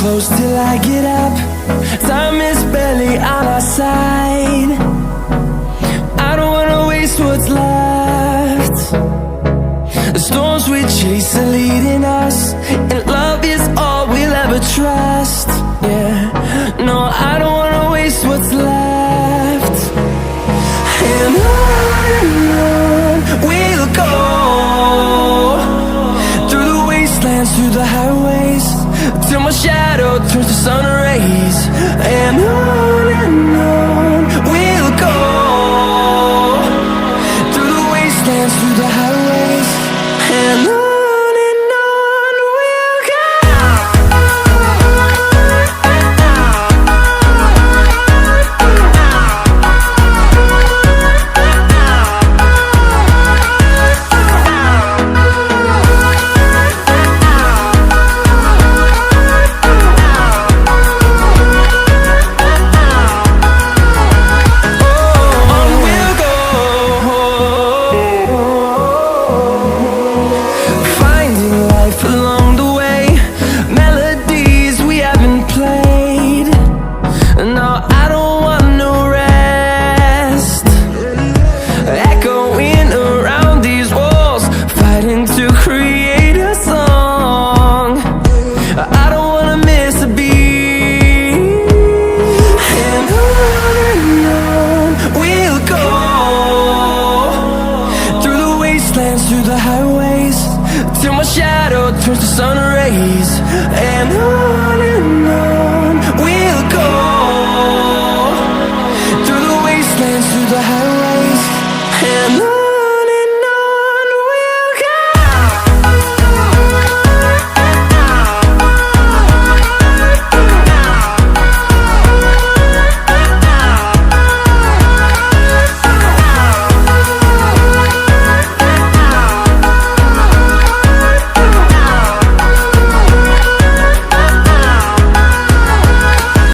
close till I get up. Time is barely on our side. I don't wanna waste what's left. The storms we chase are leading us, and love is all we'll ever trust. Yeah, no, I don't wanna waste what's left. And on we'll go, through the wastelands, through the highways, till my shadow turns to sun rays. And on we'll go, through the wastelands, through the highways, and on we'll go. Through the highways, till my shadow turns to sun rays. And on